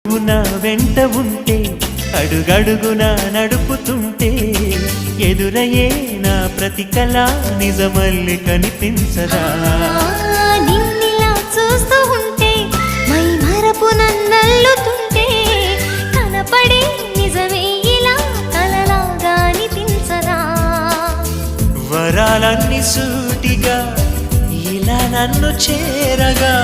నా వెంట ఉంటే అడుగడుగున నడుపుతుంటే ఎదురయ్యే నా ప్రతి కళ నిజమల్లి కనిపించదా నిన్నిలా చూస్తూ ఉంటే మై మరపు నన్నల్లుతుంటే కనపడే నిజమే ఇలా కలలాగా అనిపించదా వరాలన్నీ సూటిగా ఇలా నన్ను చేరగా